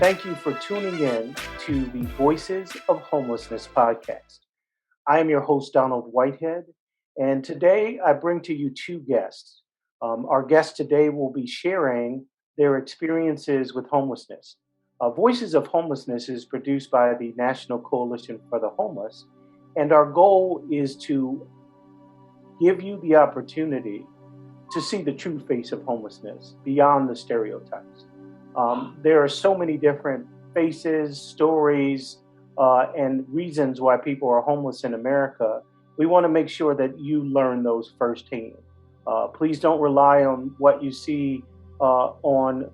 thank you for tuning in to the Voices of Homelessness podcast. I am your host, Donald Whitehead, and today I bring to you two guests. Our guests today will be sharing their experiences with homelessness. Voices of Homelessness is produced by the National Coalition for the Homeless, and our goal is to give you the opportunity to see the true face of homelessness beyond the stereotypes. There are so many different faces, stories, and reasons why people are homeless in America. We want to make sure that you learn those firsthand. Please don't rely on what you see on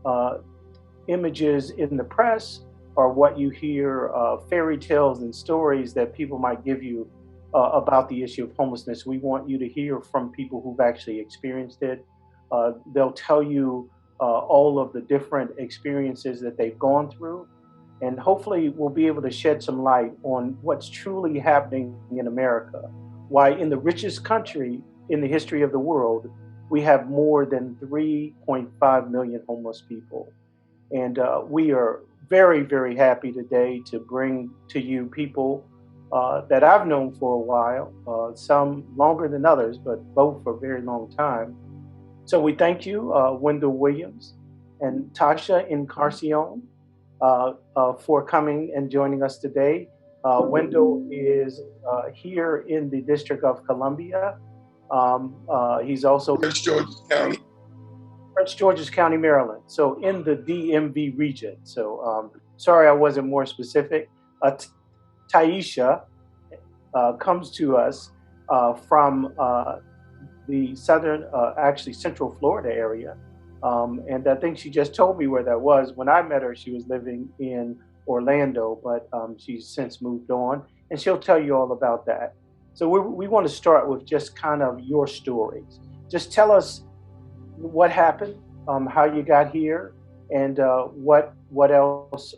images in the press or what you hear fairy tales and stories that people might give you about the issue of homelessness. We want you to hear from people who've actually experienced it. They'll tell you all of the different experiences that they've gone through. And hopefully we'll be able to shed some light on what's truly happening in America. Why in the richest country in the history of the world, we have more than 3.5 million homeless people. And we are very, very happy today to bring to you people that I've known for a while, some longer than others, but both for a very long time. So we thank you, Wendell Williams and Taisha Encarnacion, for coming and joining us today. Wendell is here in the District of Columbia. He's also Prince George's County. Prince George's County, Maryland. So in the DMV region. So sorry I wasn't more specific. Taisha comes to us from the southern, actually Central Florida area. And I think she just told me where that was. When I met her, she was living in Orlando, but she's since moved on, and she'll tell you all about that. So we want to start with just kind of your stories. Just tell us what happened, how you got here, and what else,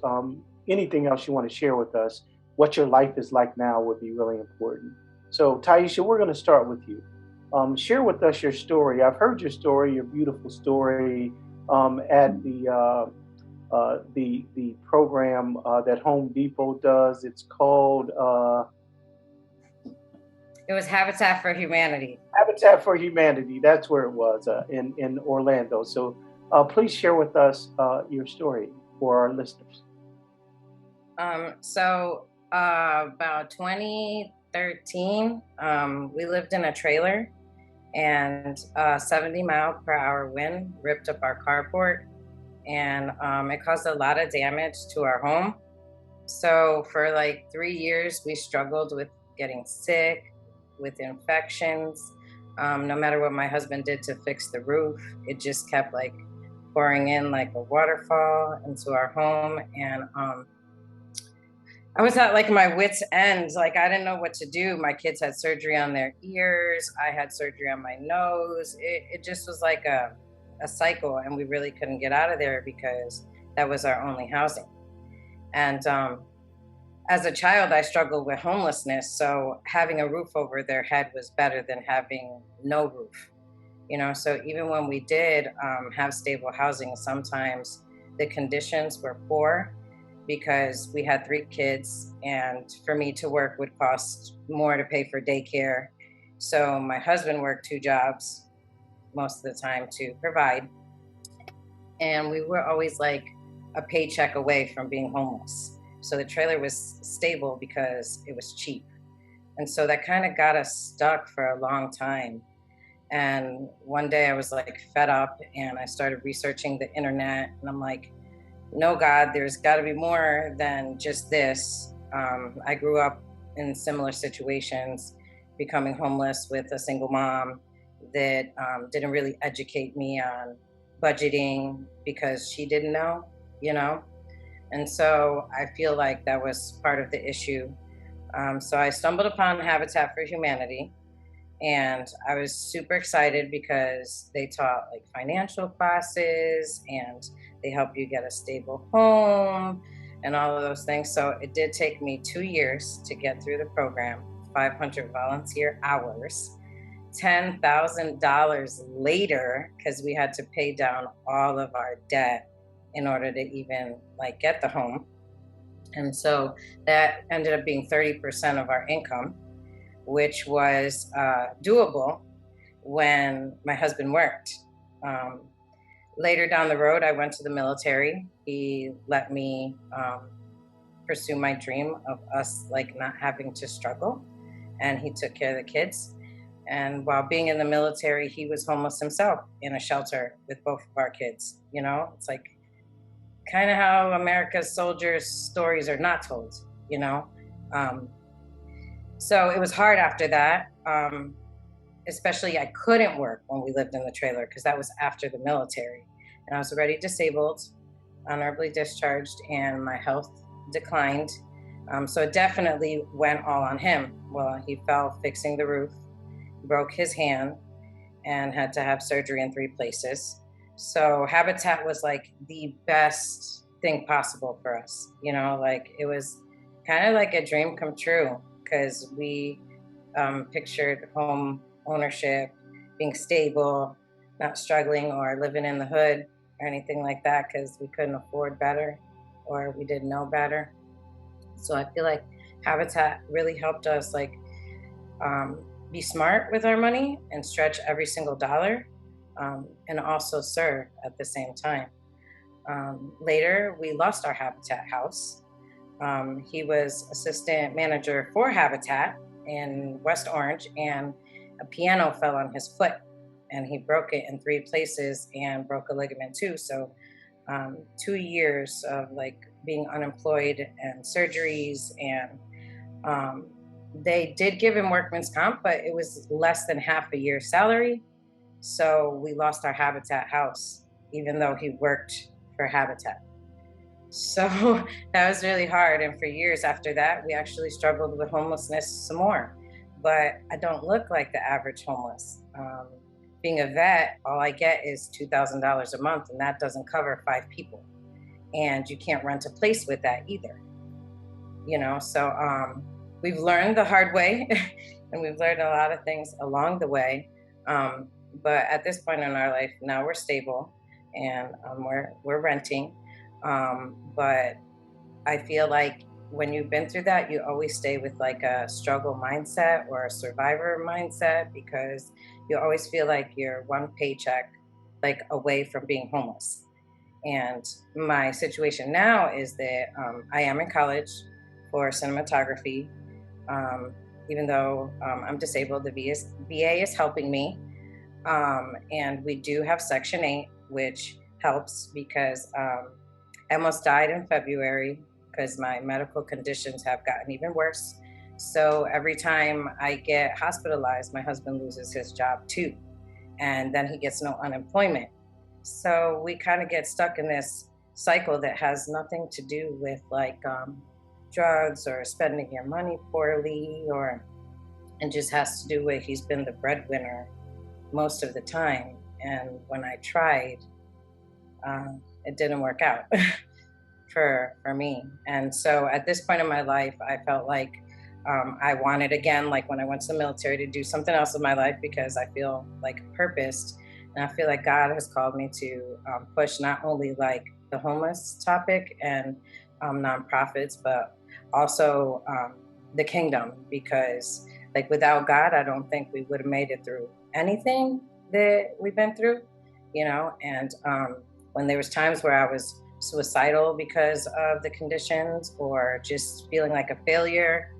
anything else you want to share with us. What your life is like now would be really important. So Taisha, we're going to start with you. Share with us your story. I've heard your story, your beautiful story at the program that Home Depot does. It's called. It was Habitat for Humanity. Habitat for Humanity. That's where it was in Orlando. So please share with us your story for our listeners. About 2013, we lived in a trailer, and 70-mile-per-hour wind ripped up our carport, and it caused a lot of damage to our home. So for like 3 years, we struggled with getting sick, with infections. No matter what my husband did to fix the roof, it just kept like pouring in like a waterfall into our home. And I was at like my wit's end. Like I didn't know what to do. My kids had surgery on their ears. I had surgery on my nose. It just was like a cycle, and we really couldn't get out of there because that was our only housing. And as a child, I struggled with homelessness. So having a roof over their head was better than having no roof. You know, so even when we did have stable housing, sometimes the conditions were poor, because we had 3 kids, and for me to work would cost more to pay for daycare. So my husband worked 2 jobs most of the time to provide. And we were always like a paycheck away from being homeless. So the trailer was stable because it was cheap. And so that kind of got us stuck for a long time. And one day I was like fed up, and I started researching the internet, and I'm like, no, God, there's got to be more than just this. I grew up in similar situations, becoming homeless with a single mom that didn't really educate me on budgeting because she didn't know, you know? And so I feel like that was part of the issue. So I stumbled upon Habitat for Humanity, and I was super excited because they taught like financial classes, and they help you get a stable home and all of those things. So it did take me 2 years to get through the program, 500 volunteer hours, $10,000 later, because we had to pay down all of our debt. in order to even like get the home. And so that ended up being 30% of our income, which was doable when my husband worked. Um, Later down the road, I went to the military. He let me pursue my dream of us like not having to struggle, and he took care of the kids. And while being in the military, he was homeless himself in a shelter with both of our kids. You know, it's like kind of how America's soldiers' stories are not told. You know, um, so it was hard after that. Especially, I couldn't work when we lived in the trailer because that was after the military, and I was already disabled, honorably discharged, and my health declined. So it definitely went all on him. Well, he fell fixing the roof, broke his hand, and had to have surgery in 3 places. So Habitat was like the best thing possible for us. You know, like it was kind of like a dream come true because we pictured home ownership, being stable, not struggling or living in the hood or anything like that because we couldn't afford better or we didn't know better. So I feel like Habitat really helped us like be smart with our money and stretch every single dollar, and also serve at the same time. Later, we lost our Habitat house. He was assistant manager for Habitat in West Orange, and a piano fell on his foot, and he broke it in 3 places and broke a ligament too. So, 2 years of like being unemployed and surgeries, and um, they did give him workman's comp, but it was less than half a year's salary. So we lost our Habitat house, even though he worked for Habitat. So that was really hard. And for years after that, we actually struggled with homelessness some more. But I don't look like the average homeless. Being a vet, all I get is $2,000 a month, and that doesn't cover 5 people. And you can't rent a place with that either. So we've learned the hard way, and we've learned a lot of things along the way. Um, but at this point in our life, now we're stable, and we're renting. But I feel like when you've been through that, you always stay with like a struggle mindset or a survivor mindset because you always feel like you're one paycheck like away from being homeless. And my situation now is that I am in college for cinematography. Um, Even though I'm disabled, the VA is helping me. And we do have Section 8, which helps because I almost died in February because my medical conditions have gotten even worse. So every time I get hospitalized, my husband loses his job too. And then he gets no unemployment. So we kind of get stuck in this cycle that has nothing to do with like drugs or spending your money poorly, or and just has to do with he's been the breadwinner most of the time. And when I tried, it didn't work out for me. And so at this point in my life, I felt like I wanted again, like when I went to the military, to do something else in my life because I feel like purposed, and I feel like God has called me to push not only like the homeless topic and nonprofits, but also the kingdom. Because like without God, I don't think we would have made it through anything that we've been through, And when there was times where I was suicidal because of the conditions or just feeling like a failure,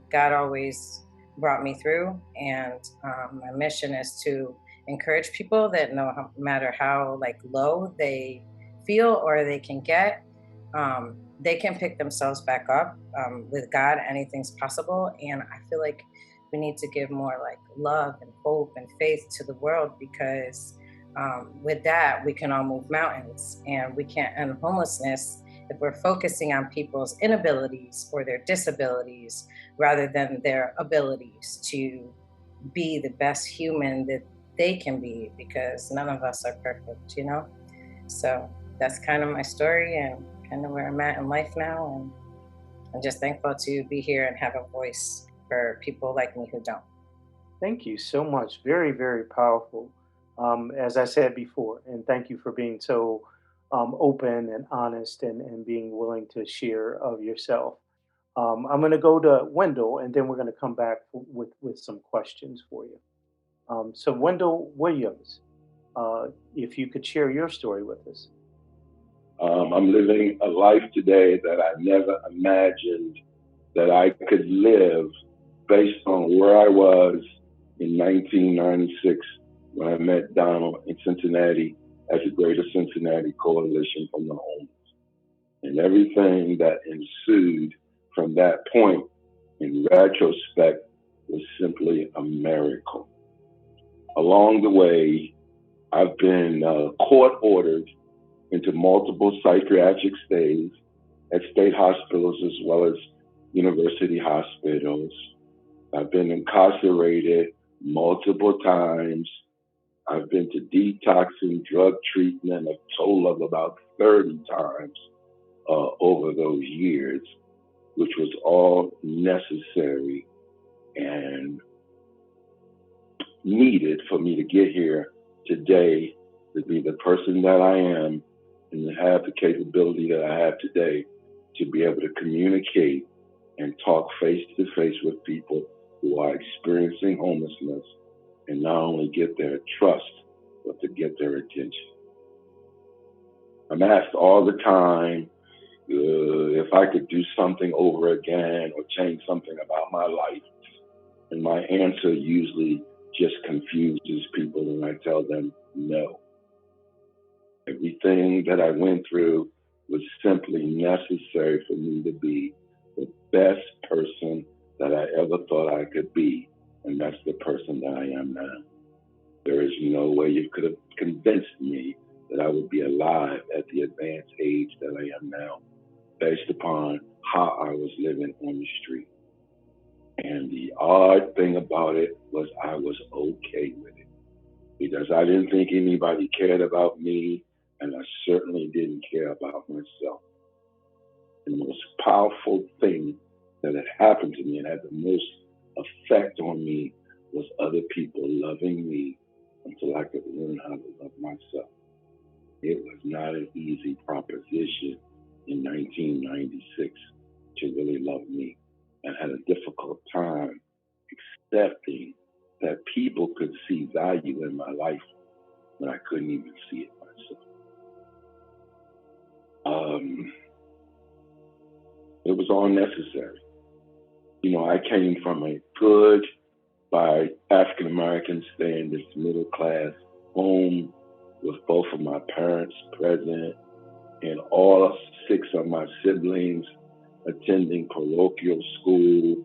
God always brought me through. And my mission is to encourage people that no matter how like low they feel or they can get, they can pick themselves back up. With God, anything's possible. And I feel like we need to give more like love and hope and faith to the world because with that, we can all move mountains, and we can't end homelessness if we're focusing on people's inabilities or their disabilities rather than their abilities to be the best human that they can be, because none of us are perfect. So that's kind of my story and kind of where I'm at in life now. And I'm just thankful to be here and have a voice for people like me who don't. Thank you so much. Very, very powerful. As I said before, and thank you for being so open and honest and being willing to share of yourself. I'm going to go to Wendell, and then we're going to come back with some questions for you. So, Wendell Williams, if you could share your story with us. I'm living a life today that I never imagined that I could live based on where I was in 1996 when I met Donald in Cincinnati at the Greater Cincinnati Coalition from the Homeless. And everything that ensued from that point, in retrospect, was simply a miracle. Along the way, I've been court ordered into multiple psychiatric stays at state hospitals as well as university hospitals. I've been incarcerated multiple times. I've been to detox and drug treatment a total of about 30 times over those years, which was all necessary and needed for me to get here today to be the person that I am and to have the capability that I have today to be able to communicate and talk face to face with people who are experiencing homelessness and not only get their trust, but to get their attention. I'm asked all the time if I could do something over again or change something about my life. And my answer usually just confuses people when I tell them no. Everything that I went through was simply necessary for me to be the best person that I ever thought I could be. And that's the person that I am now. There is no way you could have convinced me that I would be alive at the advanced age that I am now, based upon how I was living on the street. And the odd thing about it was I was okay with it because I didn't think anybody cared about me, and I certainly didn't care about myself. And the most powerful thing that had happened to me and had the most effect on me was other people loving me until I could learn how to love myself. It was not an easy proposition in 1996 to really love me. I had a difficult time accepting that people could see value in my life when I couldn't even see it myself. It was all necessary. You know, I came from a good, by African American standards, middle class home with both of my parents present and all 6 of my siblings attending parochial school,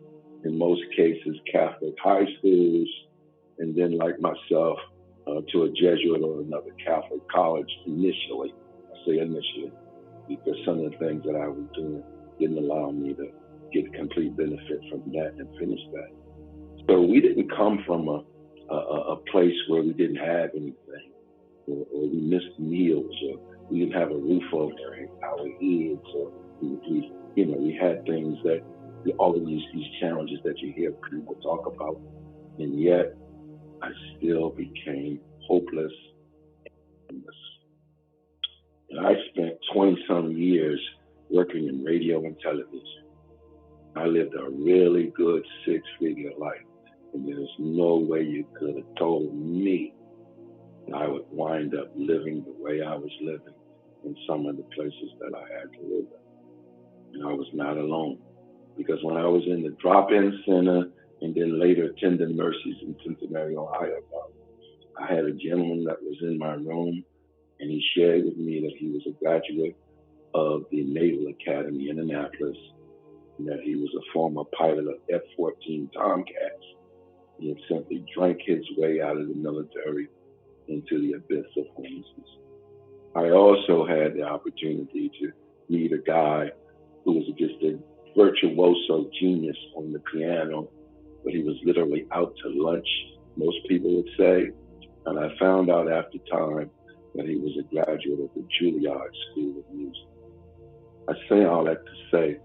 in most cases Catholic high schools, and then like myself to a Jesuit or another Catholic college initially. I say initially because some of the things that I was doing didn't allow me to get complete benefit from that and finish that. So we didn't come from a place where we didn't have anything, or we missed meals, or we didn't have a roof over our heads, or we had things that all of these challenges that you hear people talk about, and yet I still became hopeless. And I spent 20-some years working in radio and television. I lived a really good 6-figure life, and there's no way you could have told me that I would wind up living the way I was living in some of the places that I had to live in. And I was not alone, because when I was in the drop-in center and then later attending Mercy's in Cincinnati, Ohio, I had a gentleman that was in my room, and he shared with me that he was a graduate of the Naval Academy in Annapolis, and that he was a former pilot of F-14 Tomcats. He had simply drank his way out of the military into the abyss of homelessness. I also had the opportunity to meet a guy who was just a virtuoso genius on the piano, but he was literally out to lunch, most people would say. And I found out after time that he was a graduate of the Juilliard School of Music. I say all that to say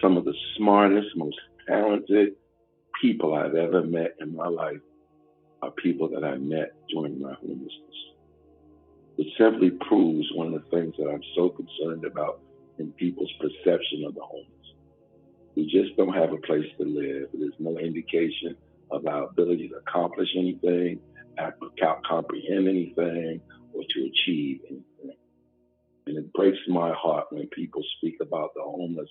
some of the smartest, most talented people I've ever met in my life are people that I met during my homelessness. It simply proves one of the things that I'm so concerned about in people's perception of the homeless. We just don't have a place to live. There's no indication of our ability to accomplish anything, comprehend anything, or to achieve anything. And it breaks my heart when people speak about the homeless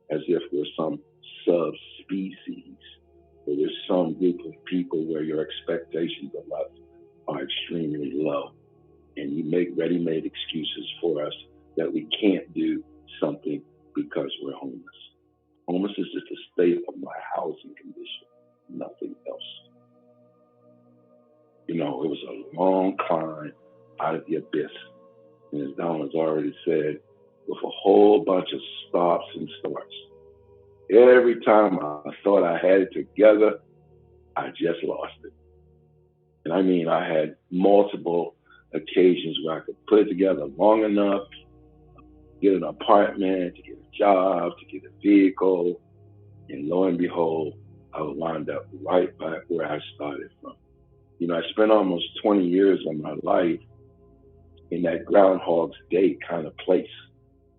as if we're some subspecies, or there's some group of people where your expectations of us are extremely low. And you make ready-made excuses for us that we can't do something because we're homeless. Homeless is just a state of my housing condition, nothing else. You know, it was a long climb out of the abyss. And as Don has already said, with a whole bunch of stops and starts. Every time I thought I had it together, I just lost it. And I mean, I had multiple occasions where I could put it together long enough, get an apartment, to get a job, to get a vehicle, and lo and behold, I would wind up right back where I started from. You know, I spent almost 20 years of my life in that Groundhog's Day kind of place.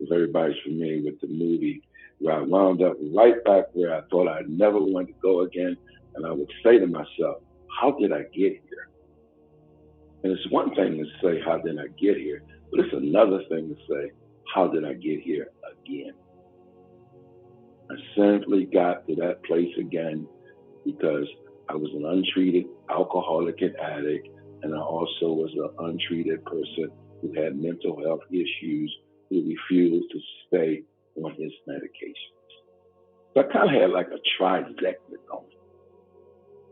If everybody's familiar with the movie, where I wound up right back where I thought I'd never want to go again. And I would say to myself, how did I get here? And it's one thing to say, how did I get here? But it's another thing to say, how did I get here again? I simply got to that place again because I was an untreated alcoholic and addict, and I also was an untreated person who had mental health issues, who refused to stay on his medications. So I kind of had like a trifecta going.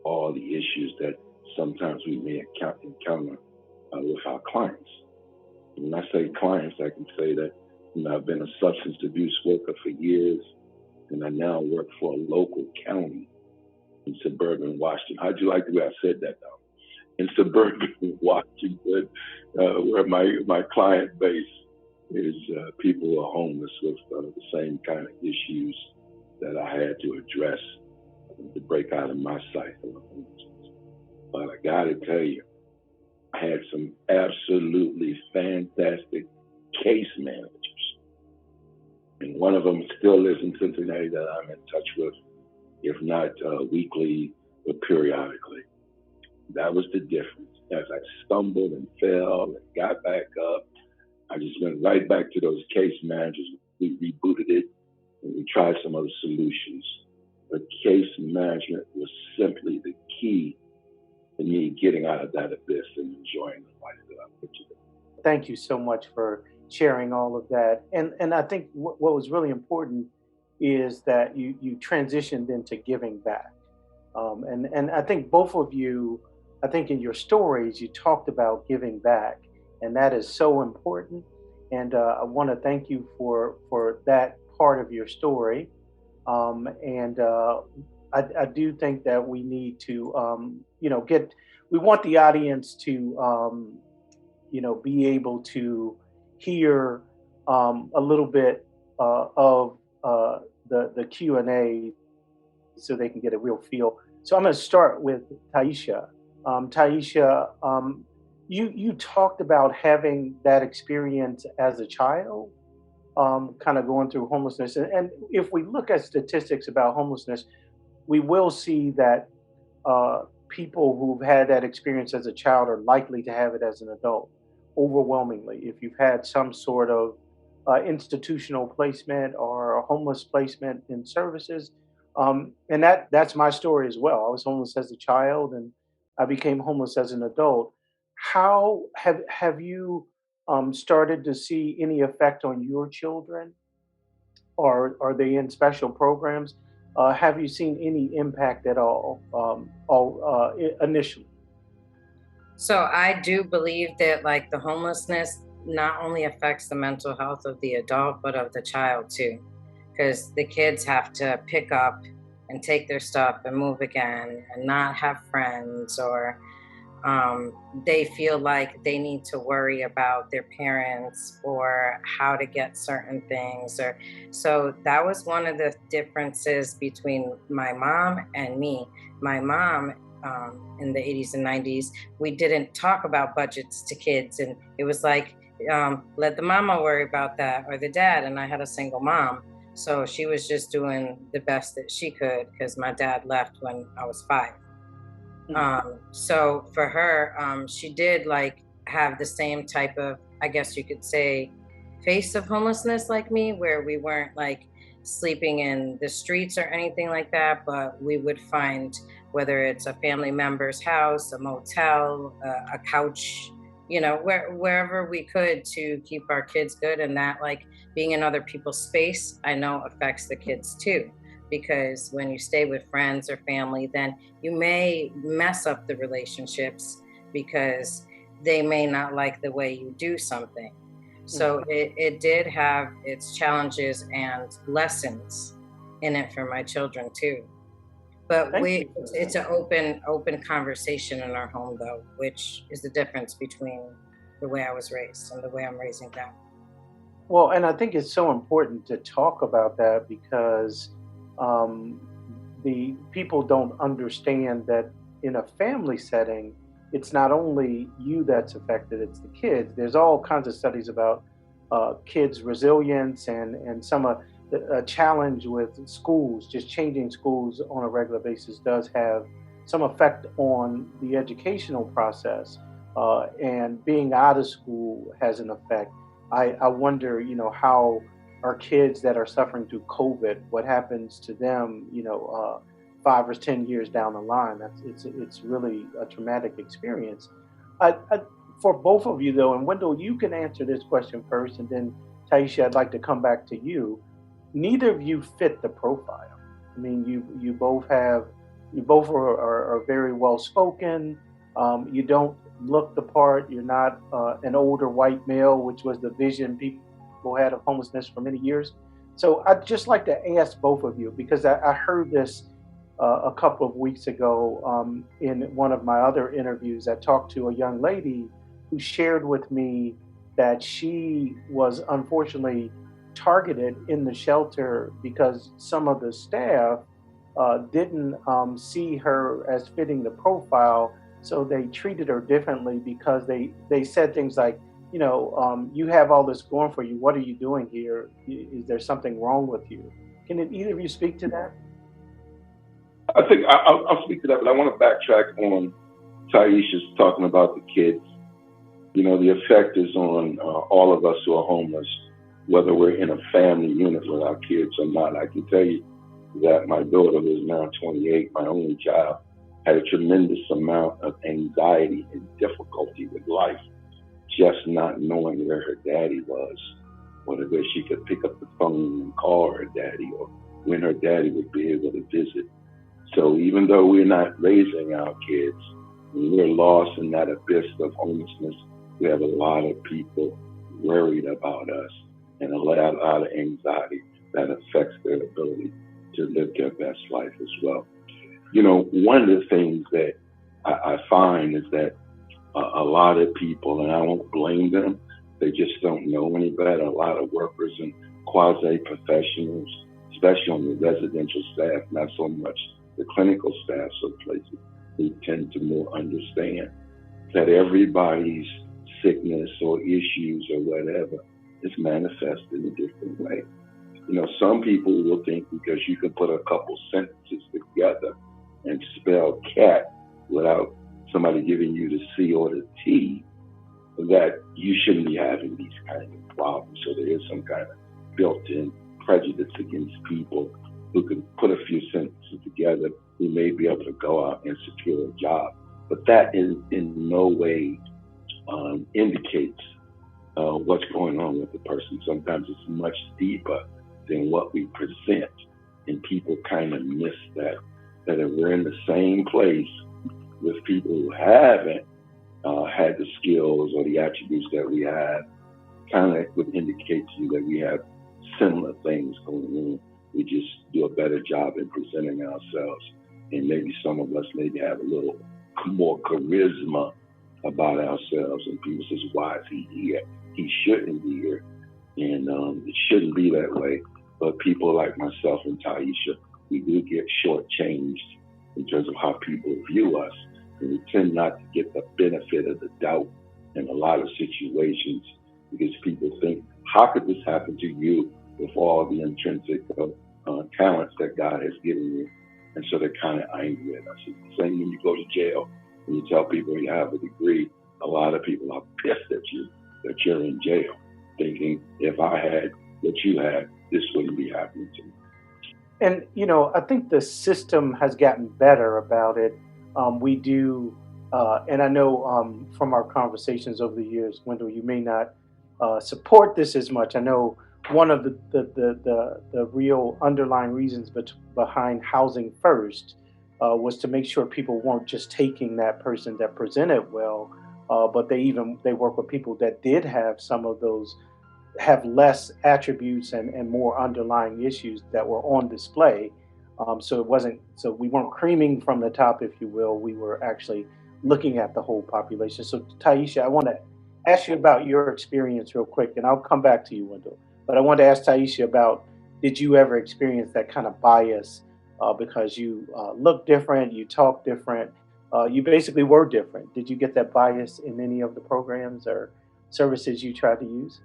All the issues that sometimes we may encounter with our clients. When I say clients, I can say that, you know, I've been a substance abuse worker for years, and I now work for a local county in suburban Washington. How'd you like the way I said that, though? In suburban Washington, where my client base is people who are homeless with the same kind of issues that I had to address to break out of my cycle of homelessness. But I gotta tell you, I had some absolutely fantastic case managers. And one of them still lives in Cincinnati that I'm in touch with, if not weekly, but periodically. That was the difference. As I stumbled and fell and got back up, I just went right back to those case managers. We rebooted it and we tried some other solutions. But case management was simply the key to me getting out of that abyss and enjoying the life that I put together. Thank you so much for sharing all of that. And I think what was really important is that you transitioned into giving back. And I think both of you, I think in your stories, you talked about giving back, and that is so important. And I want to thank you for that part of your story. And I do think that we need to, we want the audience to, be able to hear a little bit of the Q&A so they can get a real feel. So I'm going to start with Taisha. Taisha, you talked about having that experience as a child, kind of going through homelessness. And if we look at statistics about homelessness, we will see that people who've had that experience as a child are likely to have it as an adult, overwhelmingly. If you've had some sort of institutional placement or a homeless placement in services, and that's my story as well. I was homeless as a child, and I became homeless as an adult. How have you started to see any effect on your children, or are they in special programs? Have you seen any impact at all, initially? So I do believe that like the homelessness not only affects the mental health of the adult, but of the child too. Because the kids have to pick up and take their stuff and move again and not have friends, or they feel like they need to worry about their parents or how to get certain things. Or so that was one of the differences between my mom and me. My mom in the 80s and 90s, we didn't talk about budgets to kids. And it was like, let the mama worry about that or the dad. And I had a single mom. So she was just doing the best that she could because my dad left when I was 5. So for her, she did like have the same type of, I guess you could say, face of homelessness like me, where we weren't like sleeping in the streets or anything like that, but we would find whether it's a family member's house, a motel, a couch, wherever we could to keep our kids good. And that, like being in other people's space, I know affects the kids too. Because when you stay with friends or family, then you may mess up the relationships because they may not like the way you do something. So it did have its challenges and lessons in it for my children too. But it's an open conversation in our home though, which is the difference between the way I was raised and the way I'm raising them. Well, and I think it's so important to talk about that because um, the people don't understand that in a family setting, it's not only you that's affected; it's the kids. There's all kinds of studies about kids' resilience and some of the challenge with schools. Just changing schools on a regular basis does have some effect on the educational process, and being out of school has an effect. I wonder, how our kids that are suffering through COVID, what happens to them, 5 or 10 years down the line. It's really a traumatic experience. For both of you though, and Wendell, you can answer this question first, and then Taisha, I'd like to come back to you. Neither of you fit the profile. I mean, you both are very well spoken. You don't look the part. You're not an older white male, which was the vision people had of homelessness for many years. So I'd just like to ask both of you because I heard this a couple of weeks ago in one of my other interviews. I talked to a young lady who shared with me that she was unfortunately targeted in the shelter because some of the staff didn't see her as fitting the profile, so they treated her differently because they said things like, you have all this going for you. What are you doing here? Is there something wrong with you? Can either of you speak to that? I think I'll speak to that, but I want to backtrack on Taisha's talking about the kids. The effect is on all of us who are homeless, whether we're in a family unit with our kids or not. I can tell you that my daughter, who is now 28, my only child, had a tremendous amount of anxiety and difficulty with life, just not knowing where her daddy was, or whether she could pick up the phone and call her daddy, or when her daddy would be able to visit. So even though we're not raising our kids, when we're lost in that abyss of homelessness, we have a lot of people worried about us and a lot of anxiety that affects their ability to live their best life as well. One of the things that I find is that a lot of people, and I won't blame them, they just don't know any better. A lot of workers and quasi-professionals, especially on the residential staff, not so much the clinical staffs of places, who tend to more understand that everybody's sickness or issues or whatever is manifested in a different way. Some people will think because you can put a couple sentences together and spell cat without somebody giving you the C or the T, that you shouldn't be having these kind of problems. So there is some kind of built-in prejudice against people who can put a few sentences together, who may be able to go out and secure a job. But that in no way indicates what's going on with the person. Sometimes it's much deeper than what we present, and people kind of miss that if we're in the same place with people who haven't had the skills or the attributes that we have, kind of would indicate to you that we have similar things going on. We just do a better job in presenting ourselves, and maybe some of us maybe have a little more charisma about ourselves, and people says, why is he here? He shouldn't be here, and it shouldn't be that way. But people like myself and Taisha, we do get shortchanged in terms of how people view us. And we tend not to get the benefit of the doubt in a lot of situations because people think, how could this happen to you with all the intrinsic talents that God has given you? And so they're kind of angry at us. It's the same when you go to jail and you tell people you have a degree. A lot of people are pissed at you that you're in jail, thinking if I had what you had, this wouldn't be happening to me. And I think the system has gotten better about it. We do, and I know from our conversations over the years, Wendell, you may not support this as much. I know one of the real underlying reasons behind housing first was to make sure people weren't just taking that person that presented well, but they work with people that did have some of those have less attributes and more underlying issues that were on display. So we weren't creaming from the top, if you will. We were actually looking at the whole population. So Taisha, I want to ask you about your experience real quick, and I'll come back to you, Wendell. But I want to ask Taisha about, did you ever experience that kind of bias because you look different, you talk different, you basically were different? Did you get that bias in any of the programs or services you tried to use?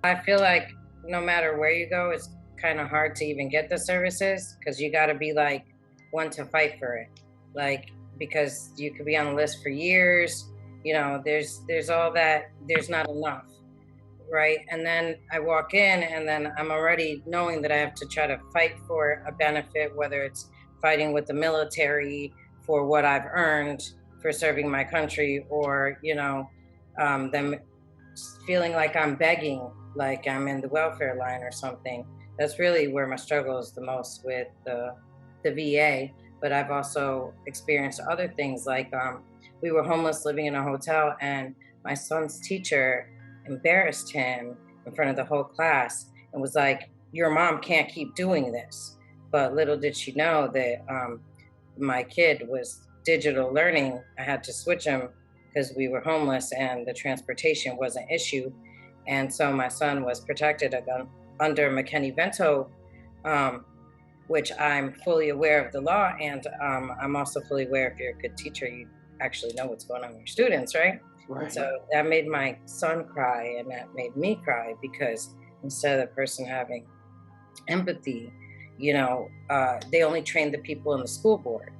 I feel like no matter where you go, it's kind of hard to even get the services because you got to be like one to fight for it. Like, because you could be on the list for years, there's all that, there's not enough, right? And then I walk in and then I'm already knowing that I have to try to fight for a benefit, whether it's fighting with the military for what I've earned for serving my country, or, them feeling like I'm begging, like I'm in the welfare line or something. That's really where my struggle is the most with the VA. But I've also experienced other things, like we were homeless living in a hotel, and my son's teacher embarrassed him in front of the whole class and was like, "Your mom can't keep doing this." But little did she know that my kid was digital learning. I had to switch him because we were homeless and the transportation was an issue. And so my son was protected under McKinney-Vento, which I'm fully aware of the law. And I'm also fully aware, if you're a good teacher, you actually know what's going on with your students, right? Right. So that made my son cry, and that made me cry, because instead of the person having empathy, they only train the people in the school board,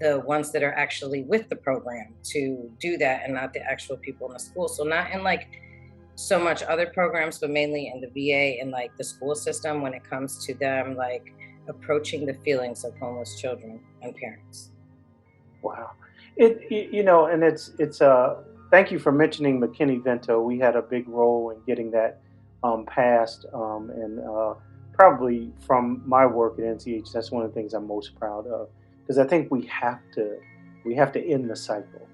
the ones that are actually with the program, to do that, and not the actual people in the school. So not in like so much other programs, but mainly in the VA and like the school system, when it comes to them like approaching the feelings of homeless children and parents. Wow. And it's thank you for mentioning McKinney-Vento. We had a big role in getting that passed, and probably from my work at NCH, that's one of the things I'm most proud of, because I think we have to end the cycle.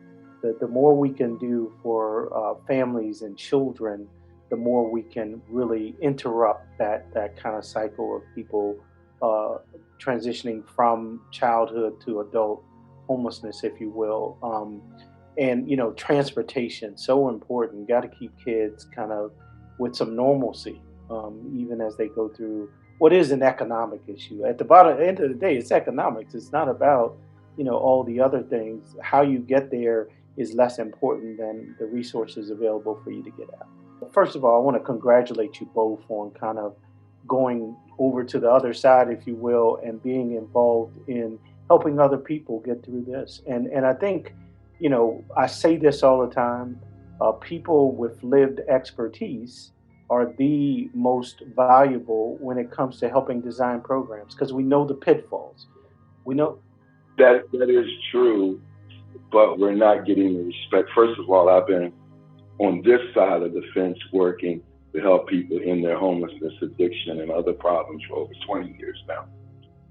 The more we can do for families and children, the more we can really interrupt that kind of cycle of people uh, transitioning from childhood to adult homelessness, if you will. And transportation, so important. Got to keep kids kind of with some normalcy, even as they go through what is an economic issue. At the bottom, end of the day, it's economics. It's not about all the other things. How you get there is less important than the resources available for you to get out. First of all, I want to congratulate you both on kind of going over to the other side, if you will, and being involved in helping other people get through this. And I think, I say this all the time, people with lived expertise are the most valuable when it comes to helping design programs, because we know the pitfalls. We know That is true, but we're not getting the respect. First of all, I've been on this side of the fence working to help people in their homelessness, addiction, and other problems for over 20 years now.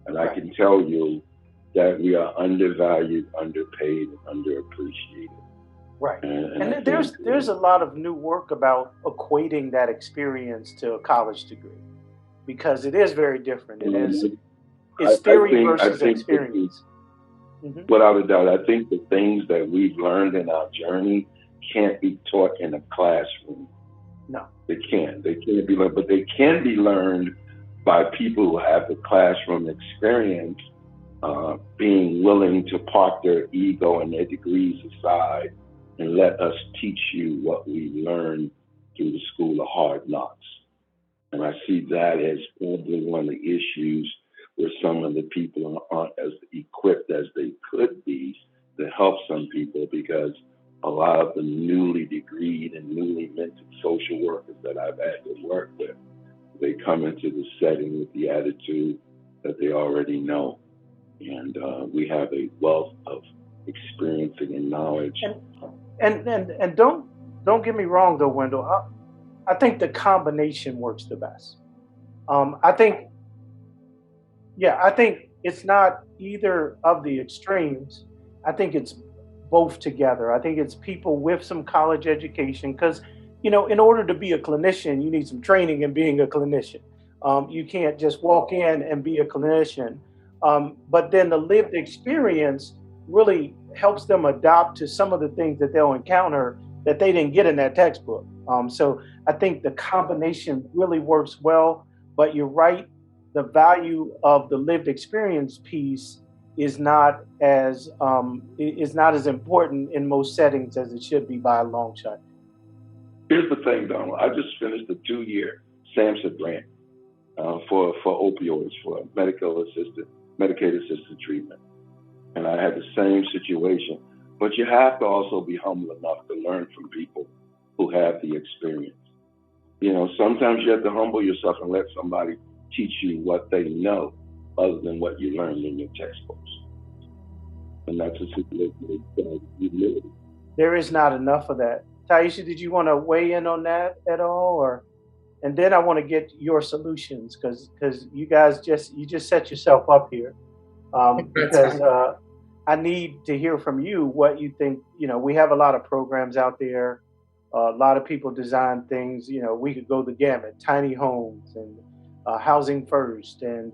And I can tell you that we are undervalued, underpaid, and underappreciated. right. And I And think there's a lot of new work about equating that experience to a college degree, because it is very different. It's theory versus I think experience. Hmm. without a doubt, I think the things that we've learned in our journey can't be taught in a classroom. No. They can't. They can't be learned, but they can be learned by people who have the classroom experience, being willing to park their ego and their degrees aside and let us teach you what we learned through the school of hard knocks. And I see that as probably one of the issues where some of the people aren't as equipped as they could be to help some people, because a lot of the newly degreed and newly minted social workers that I've had to work with, they come into the setting with the attitude that they already know. And we have a wealth of experiencing and knowledge. And don't get me wrong though, Wendell. I think the combination works the best. I think, yeah, I think it's not either of the extremes. I think it's both together. I think it's people with some college education because, in order to be a clinician, you need some training in being a clinician. You can't just walk in and be a clinician. But then the lived experience really helps them adopt to some of the things that they'll encounter that they didn't get in that textbook. So I think the combination really works well. But you're right, the value of the lived experience piece is not as important in most settings as it should be by a long shot. Here's the thing, Donald. I just finished a 2-year SAMHSA grant for opioids, for Medicaid-assisted treatment. And I had the same situation. But you have to also be humble enough to learn from people who have the experience. Sometimes you have to humble yourself and let somebody teach you what they know other than what you learned in your textbooks. And that's a situation of humility. There is not enough of that. Taisha, did you want to weigh in on that at all? And then I want to get your solutions because you guys just set yourself up here. Because I need to hear from you what you think. We have a lot of programs out there. A lot of people design things. We could go the gamut: tiny homes and housing first and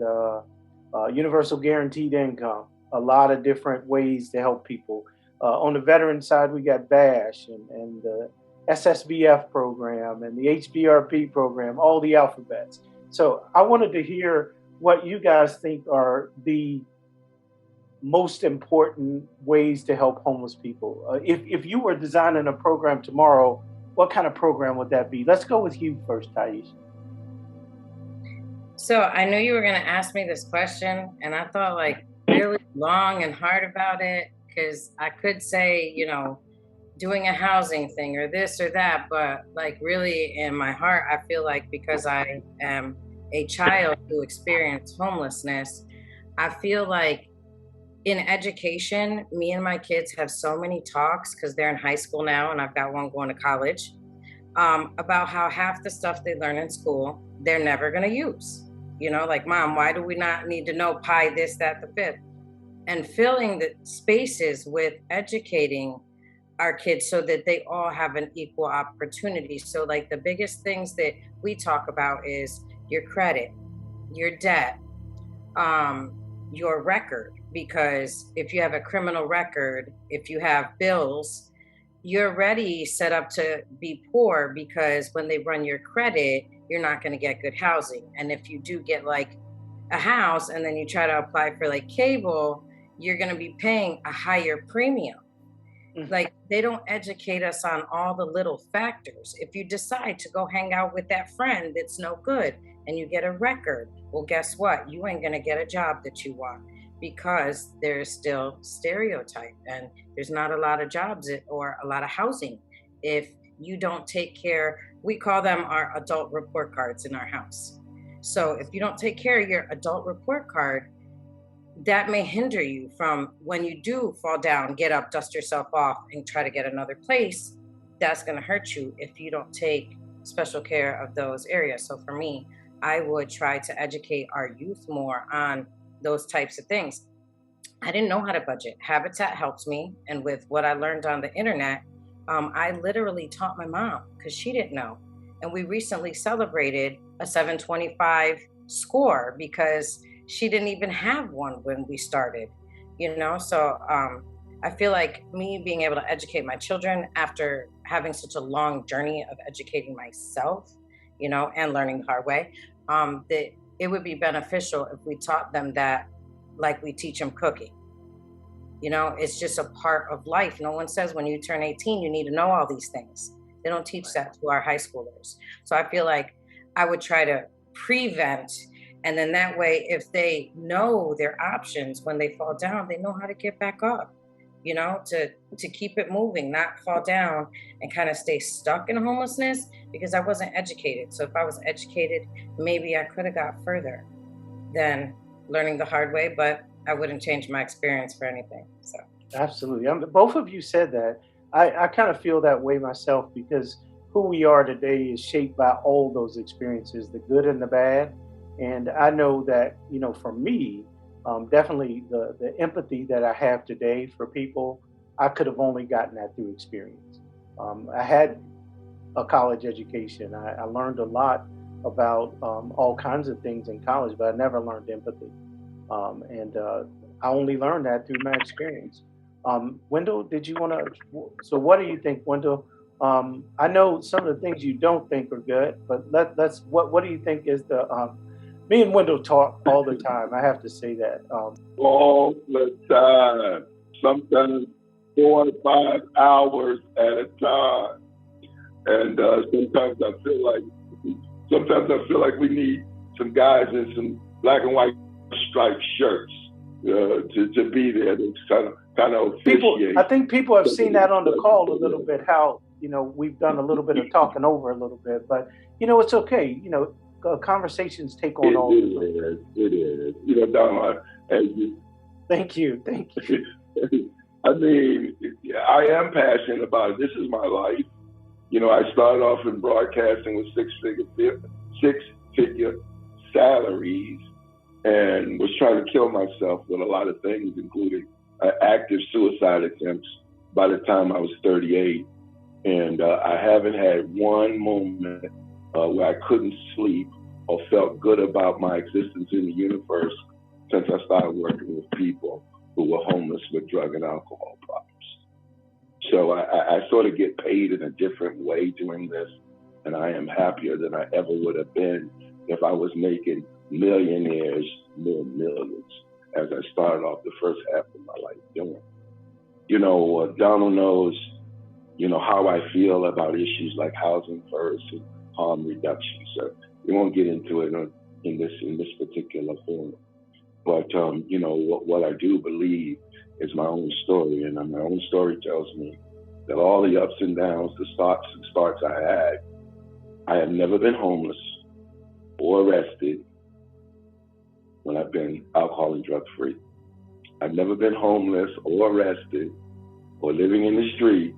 universal guaranteed income. A lot of different ways to help people. On the veteran side, we got VASH and the SSVF program and the HBRP program, all the alphabets. So I wanted to hear what you guys think are the most important ways to help homeless people. If you were designing a program tomorrow, what kind of program would that be? Let's go with you first, Taisha. So I knew you were going to ask me this question, and I thought really long and hard about it, because I could say, doing a housing thing or this or that, but really in my heart, I feel like because I am a child who experienced homelessness, I feel like in education, me and my kids have so many talks because they're in high school now and I've got one going to college, about how half the stuff they learn in school, they're never going to use. Mom, why do we not need to know pi, this, that, the fifth? And filling the spaces with educating our kids so that they all have an equal opportunity. So the biggest things that we talk about is your credit, your debt, your record, because if you have a criminal record, if you have bills, you're already set up to be poor, because when they run your credit, you're not going to get good housing. And if you do get a house and then you try to apply for cable, you're going to be paying a higher premium. Mm-hmm. They don't educate us on all the little factors. If you decide to go hang out with that friend that's no good and you get a record, well, guess what? You ain't going to get a job that you want, because there's still stereotype and there's not a lot of jobs or a lot of housing. If you don't take care, we call them our adult report cards in our house. So if you don't take care of your adult report card, that may hinder you from, when you do fall down, get up, dust yourself off and try to get another place. That's going to hurt you if you don't take special care of those areas. So for me, I would try to educate our youth more on those types of things. I didn't know how to budget. Habitat helps me. And with what I learned on the internet, I literally taught my mom because she didn't know. And we recently celebrated a 725 score because she didn't even have one when we started, So I feel like me being able to educate my children after having such a long journey of educating myself, and learning the hard way, that it would be beneficial if we taught them that like we teach them cooking. It's just a part of life. No one says when you turn 18, you need to know all these things. They don't teach that to our high schoolers. So I feel like I would try to prevent. And then that way, if they know their options when they fall down, they know how to get back up, to keep it moving, not fall down and kind of stay stuck in homelessness, because I wasn't educated. So if I was educated, maybe I could have got further than learning the hard way, but I wouldn't change my experience for anything. So Absolutely. Both of you said that. I kind of feel that way myself because who we are today is shaped by all those experiences, the good and the bad. And I know that, for me, definitely the empathy that I have today for people, I could have only gotten that through experience. I had a college education. I learned a lot about all kinds of things in college, but I never learned empathy. And I only learned that through my experience. Wendell, did you want to? So, what do you think, Wendell? I know some of the things you don't think are good, but let's. What do you think is the? Me and Wendell talk all the time. I have to say that. All the time. Sometimes 4 to 5 hours at a time. And sometimes I feel like we need some guys in some black and white striped shirts to be there. To kind of officiate. I think people have seen that on the call a little bit. How we've done a little bit of talking over a little bit, but it's okay. Conversations take on all. It is. Donald. Thank you. I mean, I am passionate about it. This is my life. I started off in broadcasting with six-figure salaries and was trying to kill myself with a lot of things, including active suicide attempts by the time I was 38. And I haven't had one moment where I couldn't sleep or felt good about my existence in the universe since I started working with people who were homeless with drug and alcohol problems. So I sort of get paid in a different way doing this, and I am happier than I ever would have been if I was making millionaires more millions, as I started off the first half of my life doing. Donald knows, how I feel about issues like housing first and harm reduction. So we won't get into it in this particular forum. But what I do believe is my own story, and my own story tells me that all the ups and downs, the stops and starts I had, I have never been homeless or arrested when I've been alcohol and drug free. I've never been homeless or arrested or living in the street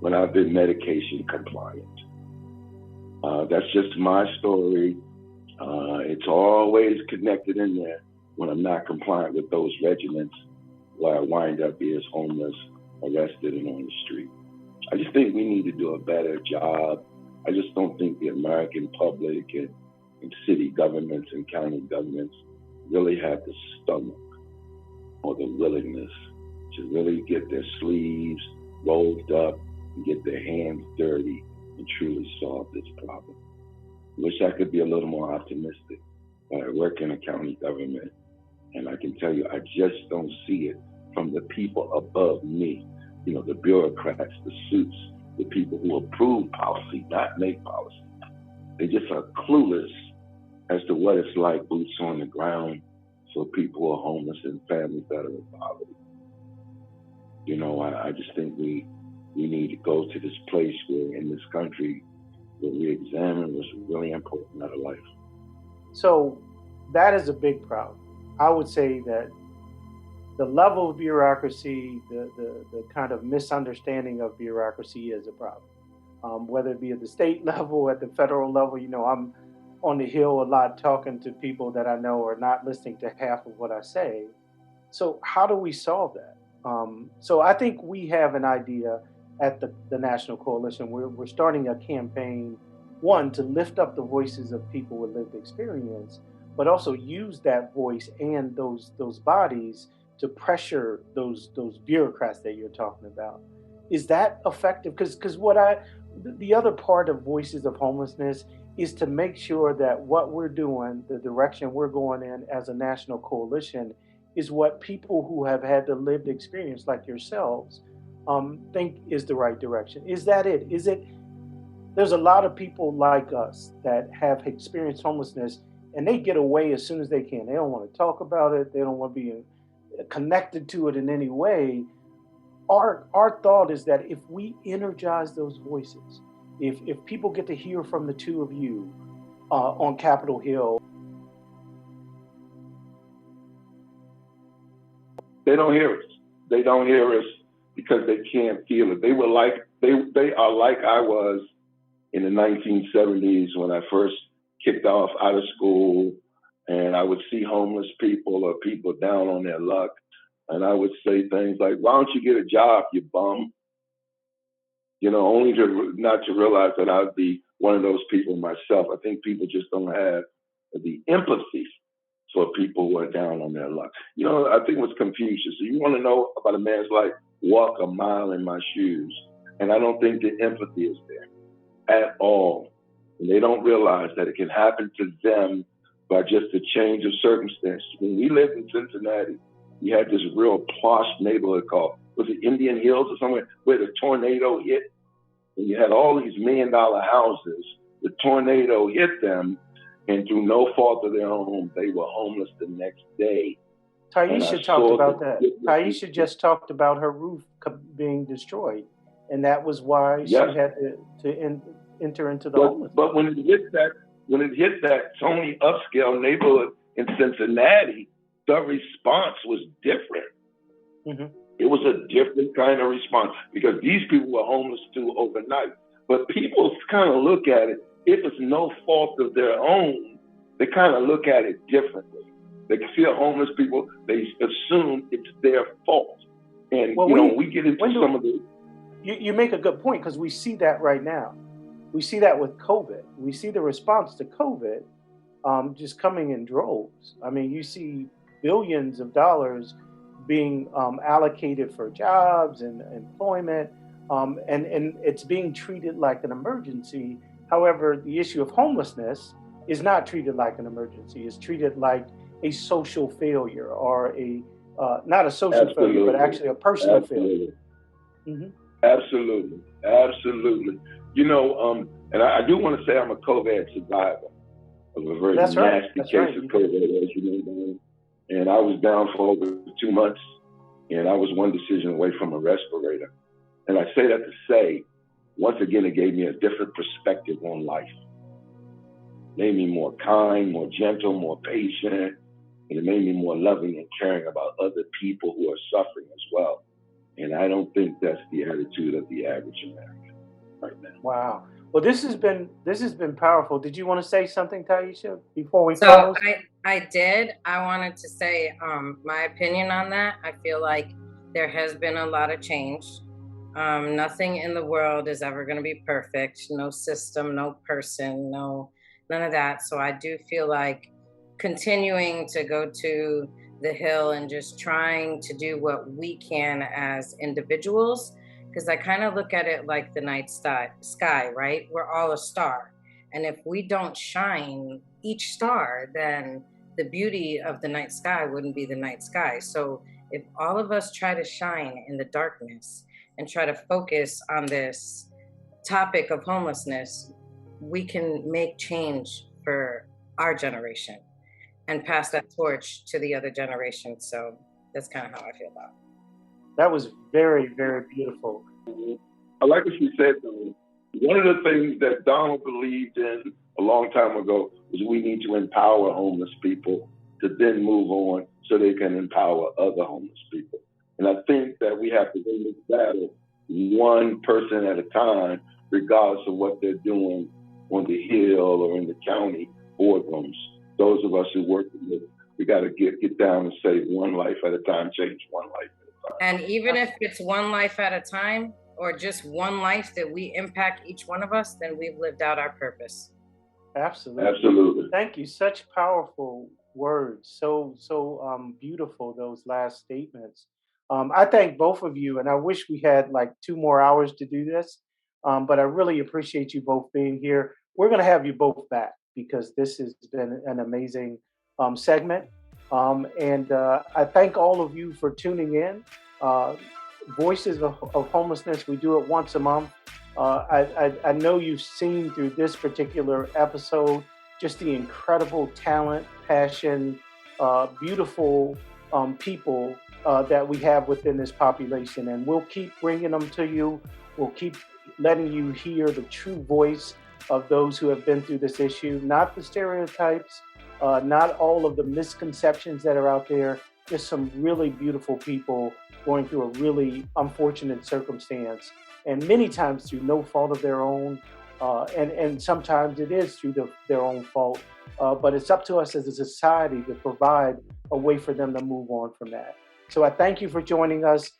when I've been medication compliant. That's just my story. It's always connected in there when I'm not compliant with those regimens, where I wind up as homeless, arrested, and on the street. I just think we need to do a better job. I just don't think the American public and city governments and county governments really have the stomach or the willingness to really get their sleeves rolled up and get their hands dirty and truly solve this problem. Wish I could be a little more optimistic, but I work in a county government, and I can tell you, I just don't see it from the people above me. The bureaucrats, the suits, the people who approve policy, not make policy. They just are clueless as to what it's like boots on the ground for people who are homeless and families that are in poverty. I just think we need to go to this place where in this country where we examine what's really important out of life. So that is a big problem. I would say that the level of bureaucracy, the kind of misunderstanding of bureaucracy is a problem. Whether it be at the state level, at the federal level, I'm on the Hill a lot talking to people that I know are not listening to half of what I say. So how do we solve that? So I think we have an idea at the National Coalition. We're starting a campaign, one, to lift up the voices of people with lived experience, but also use that voice and those bodies to pressure those bureaucrats that you're talking about. Is that effective? Because the other part of Voices of Homelessness is to make sure that what we're doing, the direction we're going in as a national coalition, is what people who have had the lived experience like yourselves think is the right direction. Is that it? Is it? There's a lot of people like us that have experienced homelessness and they get away as soon as they can. They don't want to talk about it. They don't want to be connected to it in any way. Our thought is that if we energize those voices, if people get to hear from the two of you on Capitol Hill. They don't hear us. They don't hear us because they can't feel it. They are like I was in the 1970s when I first kicked off out of school, and I would see homeless people or people down on their luck, and I would say things like, "Why don't you get a job, you bum?" You know, only to not to realize that I'd be one of those people myself. I think people just don't have the empathy for people who are down on their luck. You know, I think it was Confucius. So you want to know about a man's life, walk a mile in my shoes. And I don't think the empathy is there at all. And they don't realize that it can happen to them by just a change of circumstances. When we lived in Cincinnati, we had this real posh neighborhood called, was it Indian Hills or somewhere, where the tornado hit. And you had all these $1 million houses. The tornado hit them, and through no fault of their own, they were homeless the next day. Taisha talked about that. Taisha just talked about her roof being destroyed, and that was why she had to enter into the homeless. But when it hit that Tony upscale neighborhood in Cincinnati, the response was different. Mm-hmm. It was a different kind of response because these people were homeless too overnight. But people kind of look at it, if it's no fault of their own, they kind of look at it differently. They can see homeless people, they assume it's their fault. And, we get into some of the... You make a good point because we see that right now. We see that with COVID. We see the response to COVID just coming in droves. I mean, you see billions of dollars being allocated for jobs and employment, and it's being treated like an emergency. However, the issue of homelessness is not treated like an emergency. It's treated like a social failure or not a social failure, but actually a personal failure. Mm-hmm. Absolutely. And I do want to say I'm a COVID survivor of a very nasty case of COVID, as you know. And I was down for over 2 months, and I was one decision away from a respirator. And I say that to say, once again, it gave me a different perspective on life. It made me more kind, more gentle, more patient, and it made me more loving and caring about other people who are suffering as well. And I don't think that's the attitude of the average American right now. Wow. Well, this has been powerful. Did you want to say something, Taisha, before we close? I did. I wanted to say my opinion on that. I feel like there has been a lot of change. Nothing in the world is ever going to be perfect. No system, no person, none of that. So I do feel like continuing to go to the Hill and just trying to do what we can as individuals, because I kind of look at it like the night sky, right? We're all a star. And if we don't shine each star, then the beauty of the night sky wouldn't be the night sky. So if all of us try to shine in the darkness and try to focus on this topic of homelessness, we can make change for our generation and pass that torch to the other generation. So that's kind of how I feel about it. That was very, very beautiful. I like what you said, though. One of the things that Donald believed in a long time ago was we need to empower homeless people to then move on so they can empower other homeless people. And I think that we have to win this battle one person at a time, regardless of what they're doing on the Hill or in the county boardrooms. Those of us who work with it, we got to get down and say one life at a time, change one life at a time. And even if it's one life at a time or just one life that we impact each one of us, then we've lived out our purpose. Absolutely. Thank you. Such powerful words. So beautiful, those last statements. I thank both of you, and I wish we had like 2 more hours to do this. But I really appreciate you both being here. We're going to have you both back because this has been an amazing segment. And I thank all of you for tuning in. Uh, Voices of Homelessness, we do it once a month. I know you've seen through this particular episode just the incredible talent, passion, beautiful people that we have within this population. And we'll keep bringing them to you. We'll keep letting you hear the true voice of those who have been through this issue, not the stereotypes, not all of the misconceptions that are out there. Just some really beautiful people going through a really unfortunate circumstance, and many times through no fault of their own, and sometimes it is through their own fault. But it's up to us as a society to provide a way for them to move on from that. So I thank you for joining us.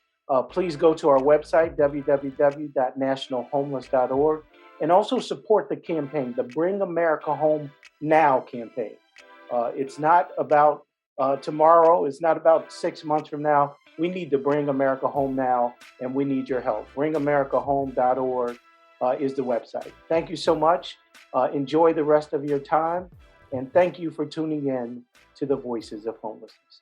Please go to our website, www.nationalhomeless.org, and also support the campaign, the Bring America Home Now campaign. It's not about tomorrow. It's not about 6 months from now. We need to bring America home now, and we need your help. BringAmericaHome.org is the website. Thank you so much. Enjoy the rest of your time, and thank you for tuning in to the Voices of Homelessness.